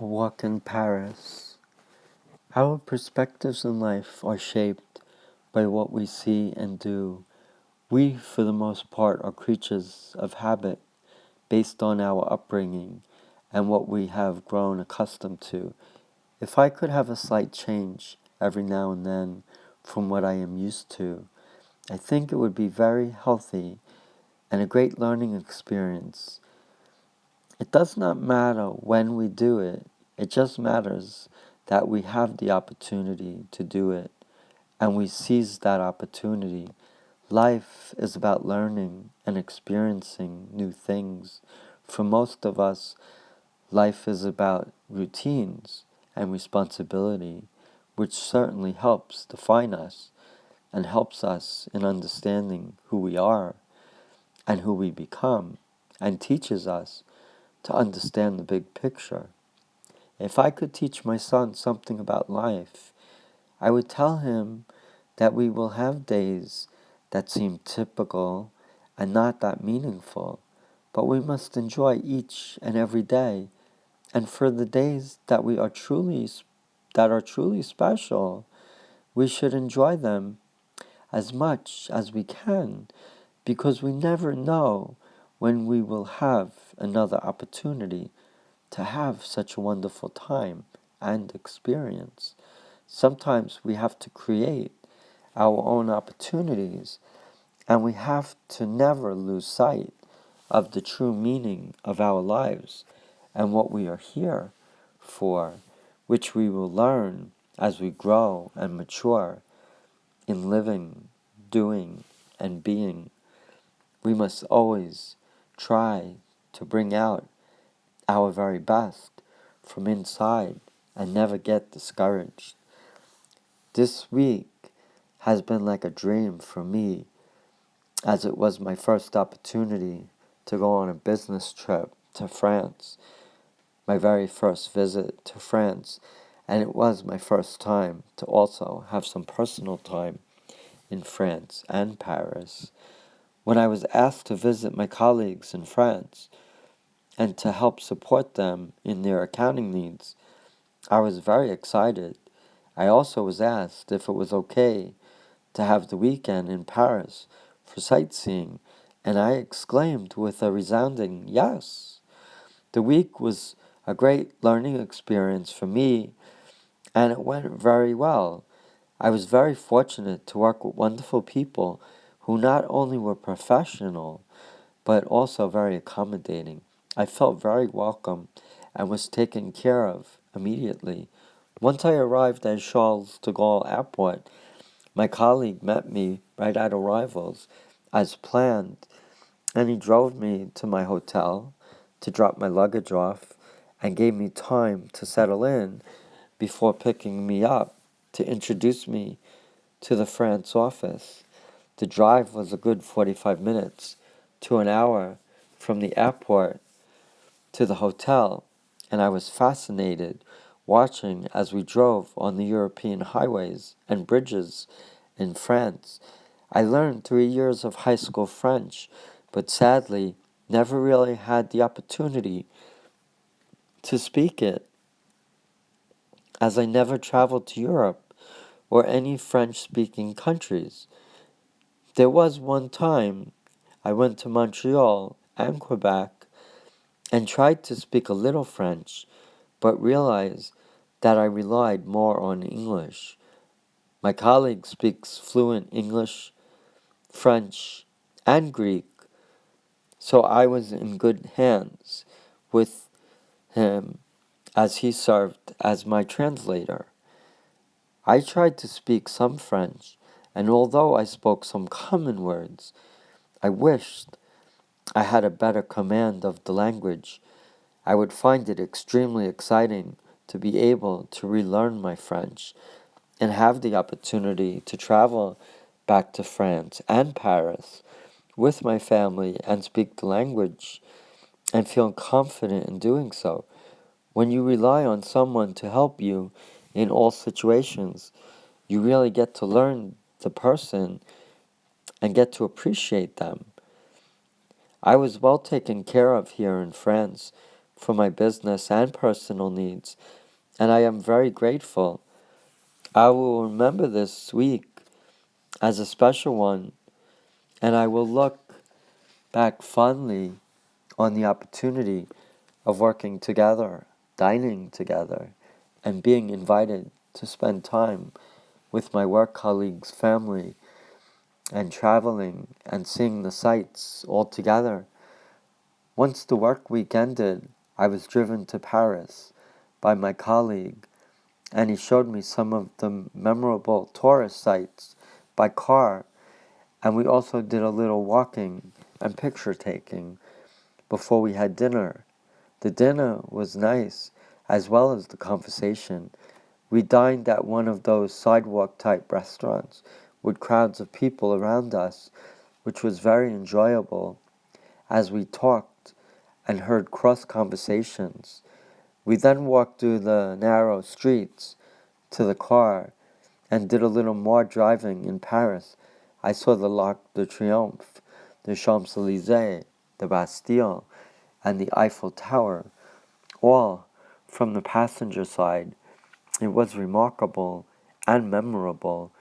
A walk in Paris. Our perspectives in life are shaped by what we see and do. We, for the most part, are creatures of habit based on our upbringing and what we have grown accustomed to. If I could have a slight change every now and then from what I am used to, I think it would be very healthy and a great learning experience. It does not matter when we do it, it just matters that we have the opportunity to do it and we seize that opportunity. Life is about learning and experiencing new things. For most of us, life is about routines and responsibility, which certainly helps define us and helps us in understanding who we are and who we become and teaches us to understand the big picture. If I could teach my son something about life, I would tell him that we will have days that seem typical and not that meaningful, but we must enjoy each and every day. And for the days that are truly special, we should enjoy them as much as we can, because we never know when we will have another opportunity to have such a wonderful time and experience. Sometimes we have to create our own opportunities, and we have to never lose sight of the true meaning of our lives and what we are here for, which we will learn as we grow and mature in living, doing, and being. We must always try to bring out our very best from inside and never get discouraged. This week has been like a dream for me, as it was my first opportunity to go on a business trip to France, my very first visit to France, and it was my first time to also have some personal time in France and Paris. When I was asked to visit my colleagues in France and to help support them in their accounting needs, I was very excited. I also was asked if it was okay to have the weekend in Paris for sightseeing, and I exclaimed with a resounding yes. The week was a great learning experience for me, and it went very well. I was very fortunate to work with wonderful people who not only were professional, but also very accommodating. I felt very welcome and was taken care of immediately. Once I arrived at Charles de Gaulle Airport, my colleague met me right at arrivals as planned, and he drove me to my hotel to drop my luggage off and gave me time to settle in before picking me up to introduce me to the France office. The drive was a good 45 minutes to an hour from the airport to the hotel, and I was fascinated watching as we drove on the European highways and bridges in France. I learned 3 years of high school French, but sadly never really had the opportunity to speak it, as I never traveled to Europe or any French-speaking countries. There was one time I went to Montreal and Quebec and tried to speak a little French, but realized that I relied more on English. My colleague speaks fluent English, French, and Greek, so I was in good hands with him as he served as my translator. I tried to speak some French, and although I spoke some common words, I wished I had a better command of the language. I would find it extremely exciting to be able to relearn my French and have the opportunity to travel back to France and Paris with my family and speak the language and feel confident in doing so. When you rely on someone to help you in all situations, you really get to learn the person and get to appreciate them. I was well taken care of here in France for my business and personal needs, and I am very grateful. I will remember this week as a special one, and I will look back fondly on the opportunity of working together, dining together, and being invited to spend time with my work colleagues' family and traveling and seeing the sights all together. Once the work week ended, I was driven to Paris by my colleague, and he showed me some of the memorable tourist sites by car, and we also did a little walking and picture taking before we had dinner. The dinner was nice, as well as the conversation. We dined at one of those sidewalk-type restaurants with crowds of people around us, which was very enjoyable as we talked and heard cross conversations. We then walked through the narrow streets to the car and did a little more driving in Paris. I saw the L'Arc de Triomphe, the Champs-Élysées, the Bastille, and the Eiffel Tower, all from the passenger side. It was remarkable and memorable.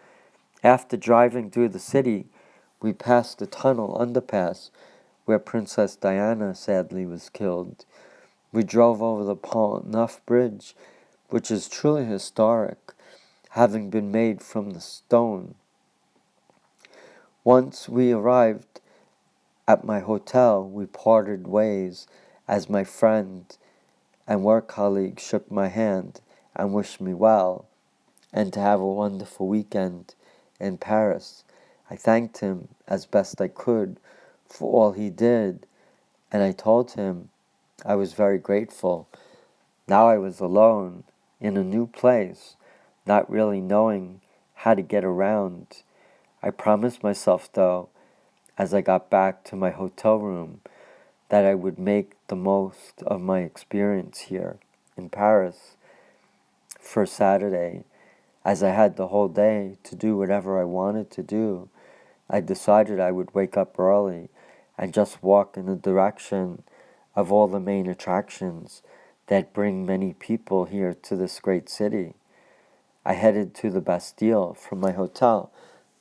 After driving through the city, we passed the tunnel underpass where Princess Diana sadly was killed. We drove over the Pont Neuf Bridge, which is truly historic, having been made from the stone. Once we arrived at my hotel, we parted ways as my friend and work colleague shook my hand and wished me well and to have a wonderful weekend in Paris. I thanked him as best I could for all he did, and I told him I was very grateful. Now I was alone in a new place, not really knowing how to get around. I promised myself, though, as I got back to my hotel room, that I would make the most of my experience here in Paris for Saturday. As I had the whole day to do whatever I wanted to do, I decided I would wake up early and just walk in the direction of all the main attractions that bring many people here to this great city. I headed to the Bastille from my hotel,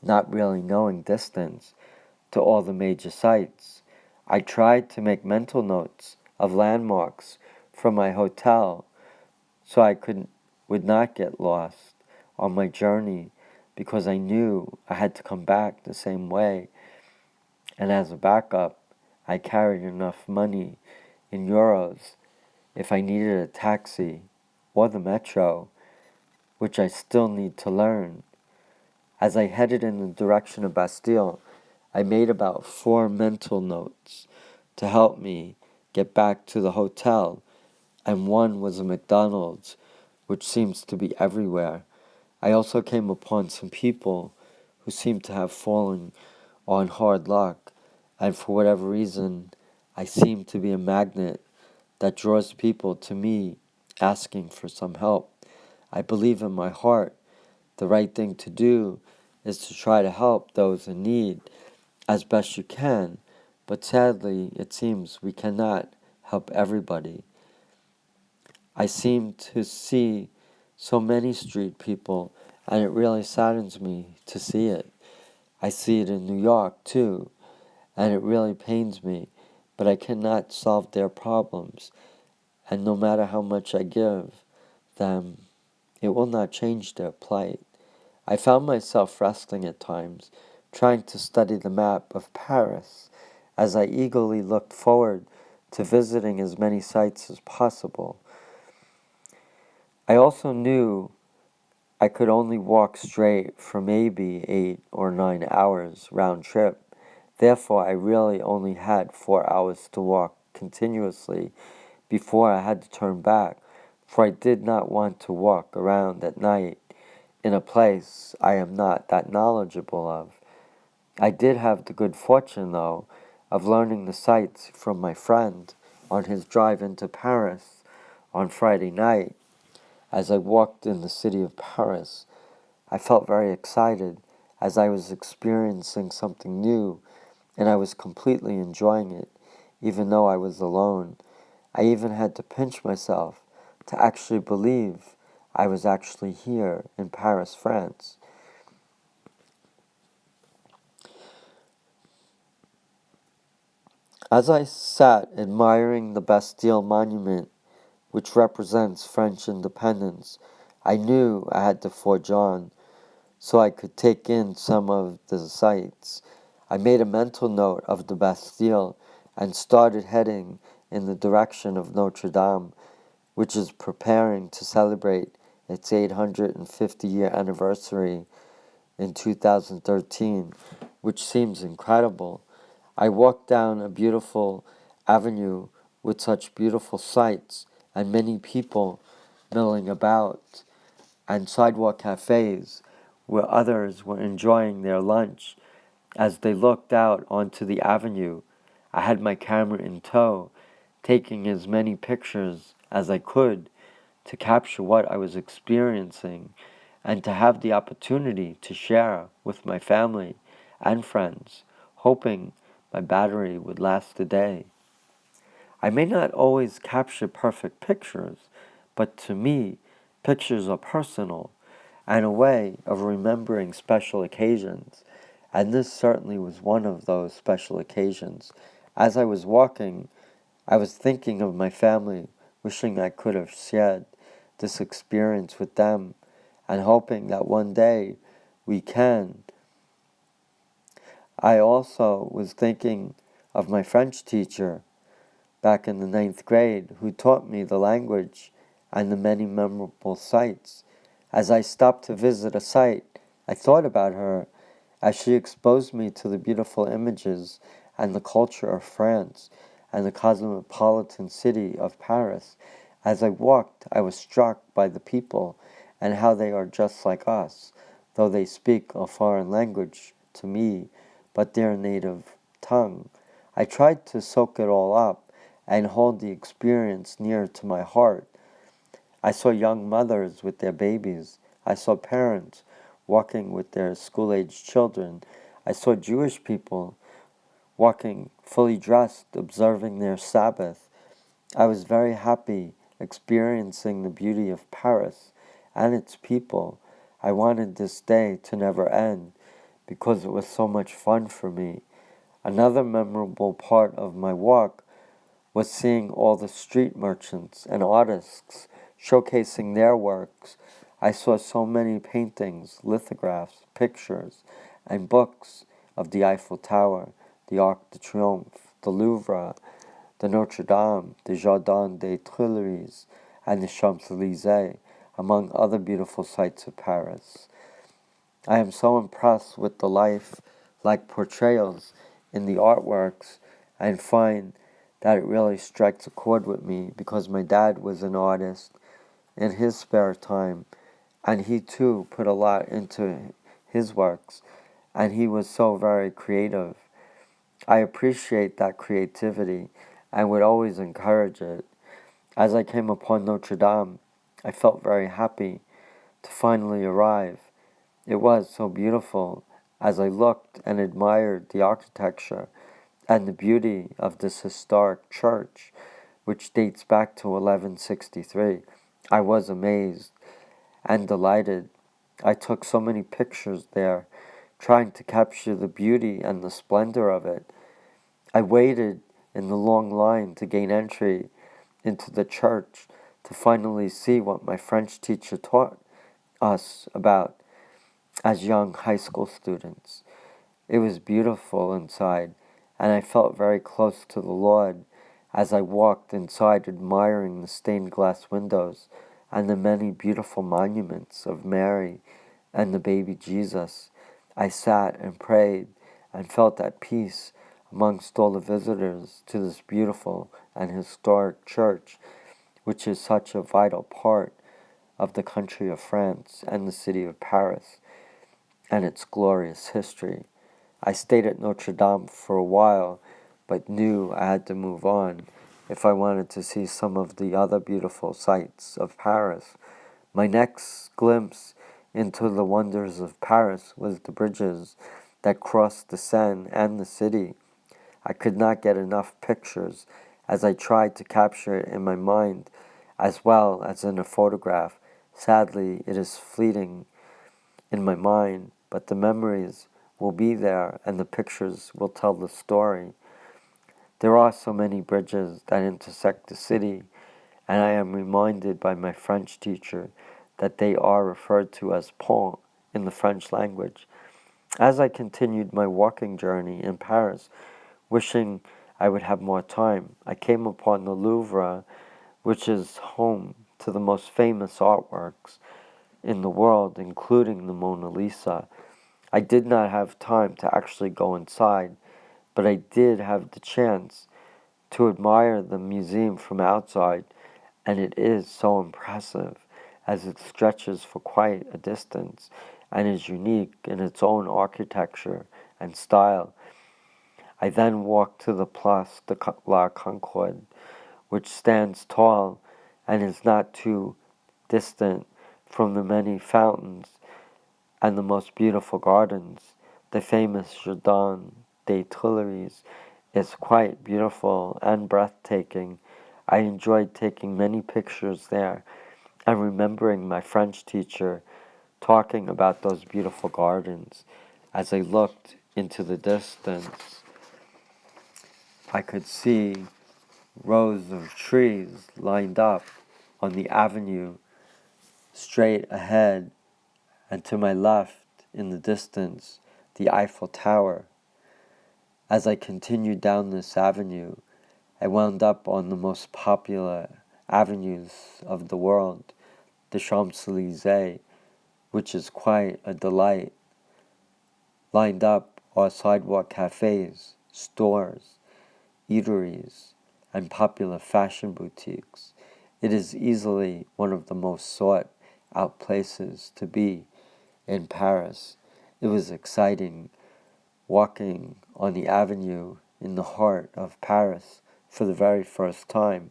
not really knowing distance to all the major sites. I tried to make mental notes of landmarks from my hotel so I would not get lost on my journey, because I knew I had to come back the same way. And as a backup, I carried enough money in euros if I needed a taxi or the metro, which I still need to learn. As I headed in the direction of Bastille, I made about 4 mental notes to help me get back to the hotel, and one was a McDonald's, which seems to be everywhere. I also came upon some people who seemed to have fallen on hard luck, and for whatever reason, I seem to be a magnet that draws people to me asking for some help. I believe in my heart the right thing to do is to try to help those in need as best you can, but sadly, it seems we cannot help everybody. I seem to see so many street people, and it really saddens me to see it. I see it in New York, too, and it really pains me, but I cannot solve their problems, and no matter how much I give them, it will not change their plight. I found myself resting at times, trying to study the map of Paris, as I eagerly looked forward to visiting as many sites as possible. I also knew I could only walk straight for maybe 8 or 9 hours round trip. Therefore, I really only had 4 hours to walk continuously before I had to turn back, for I did not want to walk around at night in a place I am not that knowledgeable of. I did have the good fortune, though, of learning the sights from my friend on his drive into Paris on Friday night. As I walked in the city of Paris, I felt very excited as I was experiencing something new, and I was completely enjoying it, even though I was alone. I even had to pinch myself to actually believe I was actually here in Paris, France. As I sat admiring the Bastille Monument, which represents French independence, I knew I had to forge on so I could take in some of the sights. I made a mental note of the Bastille and started heading in the direction of Notre Dame, which is preparing to celebrate its 850-year anniversary in 2013, which seems incredible. I walked down a beautiful avenue with such beautiful sights and many people milling about, and sidewalk cafes where others were enjoying their lunch. As they looked out onto the avenue, I had my camera in tow, taking as many pictures as I could to capture what I was experiencing and to have the opportunity to share with my family and friends, hoping my battery would last a day. I may not always capture perfect pictures, but to me, pictures are personal and a way of remembering special occasions, and this certainly was one of those special occasions. As I was walking, I was thinking of my family, wishing I could have shared this experience with them, and hoping that one day we can. I also was thinking of my French teacher back in the ninth grade who taught me the language and the many memorable sights. As I stopped to visit a site, I thought about her as she exposed me to the beautiful images and the culture of France and the cosmopolitan city of Paris. As I walked, I was struck by the people and how they are just like us, though they speak a foreign language to me, but their native tongue. I tried to soak it all up and hold the experience near to my heart. I saw young mothers with their babies. I saw parents walking with their school-aged children. I saw Jewish people walking fully dressed, observing their Sabbath. I was very happy experiencing the beauty of Paris and its people. I wanted this day to never end because it was so much fun for me. Another memorable part of my walk was seeing all the street merchants and artists showcasing their works. I saw so many paintings, lithographs, pictures, and books of the Eiffel Tower, the Arc de Triomphe, the Louvre, the Notre Dame, the Jardin des Tuileries, and the Champs-Élysées, among other beautiful sights of Paris. I am so impressed with the life-like portrayals in the artworks and find that it really strikes a chord with me because my dad was an artist in his spare time, and he too put a lot into his works, and he was so very creative. I appreciate that creativity and would always encourage it. As I came upon Notre Dame, I felt very happy to finally arrive. It was so beautiful as I looked and admired the architecture and the beauty of this historic church, which dates back to 1163. I was amazed and delighted. I took so many pictures there, trying to capture the beauty and the splendor of it. I waited in the long line to gain entry into the church to finally see what my French teacher taught us about as young high school students. It was beautiful inside, and I felt very close to the Lord as I walked inside admiring the stained glass windows and the many beautiful monuments of Mary and the baby Jesus. I sat and prayed and felt at peace amongst all the visitors to this beautiful and historic church, which is such a vital part of the country of France and the city of Paris and its glorious history. I stayed at Notre Dame for a while, but knew I had to move on if I wanted to see some of the other beautiful sights of Paris. My next glimpse into the wonders of Paris was the bridges that crossed the Seine and the city. I could not get enough pictures as I tried to capture it in my mind as well as in a photograph. Sadly, it is fleeting in my mind, but the memories will be there and the pictures will tell the story. There are so many bridges that intersect the city, and I am reminded by my French teacher that they are referred to as ponts in the French language. As I continued my walking journey in Paris, wishing I would have more time, I came upon the Louvre, which is home to the most famous artworks in the world, including the Mona Lisa. I did not have time to actually go inside, but I did have the chance to admire the museum from outside, and it is so impressive as it stretches for quite a distance and is unique in its own architecture and style. I then walked to the Place de la Concorde, which stands tall and is not too distant from the many fountains and the most beautiful gardens. The famous Jardin des Tuileries is quite beautiful and breathtaking. I enjoyed taking many pictures there and remembering my French teacher talking about those beautiful gardens. As I looked into the distance, I could see rows of trees lined up on the avenue straight ahead, and to my left in the distance, the Eiffel Tower. As I continued down this avenue, I wound up on the most popular avenues of the world, the Champs-Élysées, which is quite a delight. Lined up are sidewalk cafes, stores, eateries, and popular fashion boutiques. It is easily one of the most sought out places to be in Paris. It was exciting walking on the avenue in the heart of Paris for the very first time.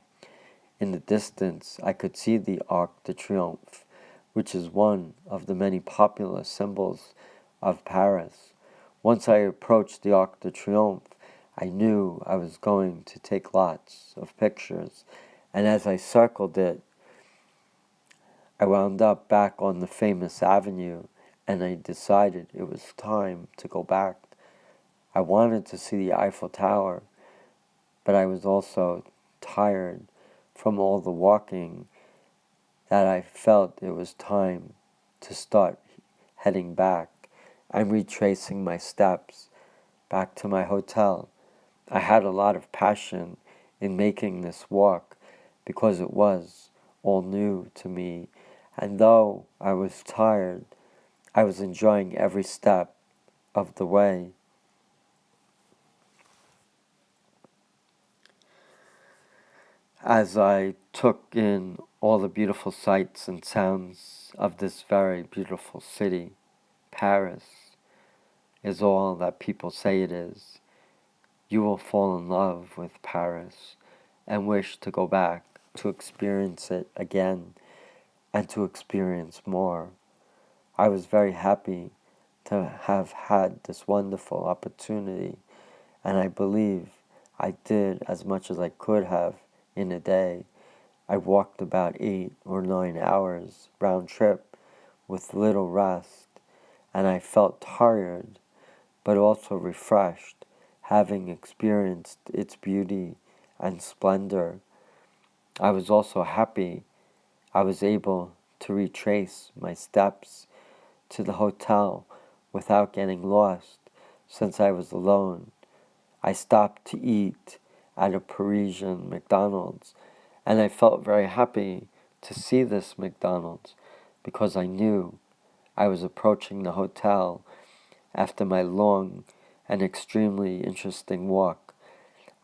In the distance, I could see the Arc de Triomphe, which is one of the many popular symbols of Paris. Once I approached the Arc de Triomphe, I knew I was going to take lots of pictures, and as I circled it, I wound up back on the famous avenue, and I decided it was time to go back. I wanted to see the Eiffel Tower, but I was also tired from all the walking that I felt it was time to start heading back and retracing my steps back to my hotel. I had a lot of passion in making this walk because it was all new to me, and though I was tired, I was enjoying every step of the way. As I took in all the beautiful sights and sounds of this very beautiful city, Paris is all that people say it is. You will fall in love with Paris and wish to go back to experience it again and to experience more. I was very happy to have had this wonderful opportunity, and I believe I did as much as I could have in a day. I walked about 8 or 9 hours round trip with little rest, and I felt tired but also refreshed, having experienced its beauty and splendor. I was also happy I was able to retrace my steps to the hotel without getting lost, since I was alone. I stopped to eat at a Parisian McDonald's, and I felt very happy to see this McDonald's because I knew I was approaching the hotel after my long and extremely interesting walk.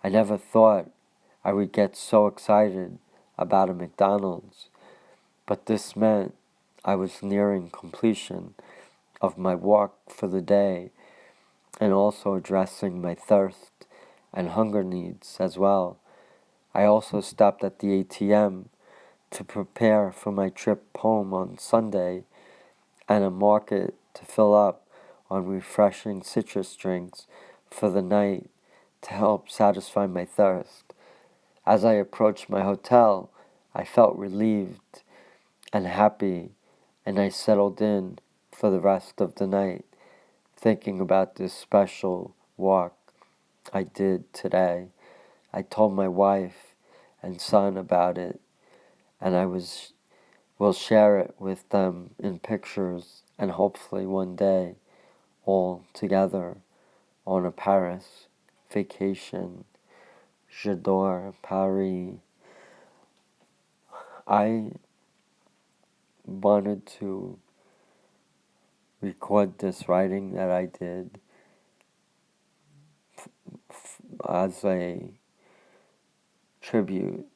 I never thought I would get so excited about a McDonald's, but this meant I was nearing completion of my walk for the day and also addressing my thirst and hunger needs as well. I also stopped at the ATM to prepare for my trip home on Sunday and a market to fill up on refreshing citrus drinks for the night to help satisfy my thirst. As I approached my hotel, I felt relieved and happy, and I settled in for the rest of the night, thinking about this special walk I did today. I told my wife and son about it, and will share it with them in pictures, and hopefully one day all together on a Paris vacation. J'adore Paris. I wanted to record this writing that I did as a tribute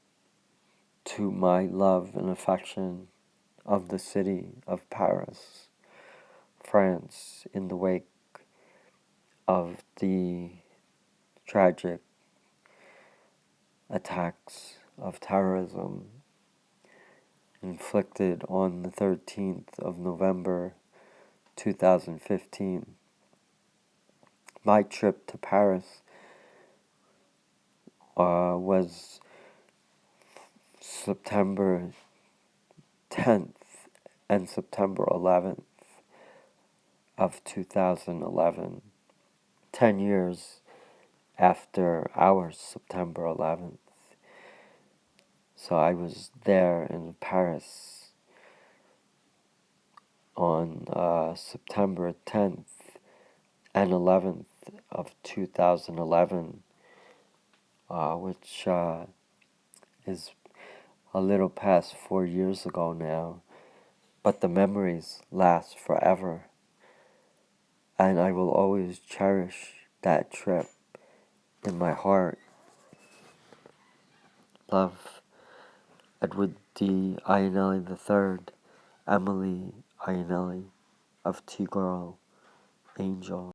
to my love and affection of the city of Paris, France, in the wake of the tragic attacks of terrorism inflicted on the 13th of November 2015. My trip to Paris was September 10th and September 11th of 2011, 10 years after our September 11th. So I was there in Paris on September 10th and 11th of 2011, which is a little past 4 years ago now, but the memories last forever, and I will always cherish that trip in my heart. Love, Edward D. Ionelli III, Emily Ionelli of T-Girl Angel.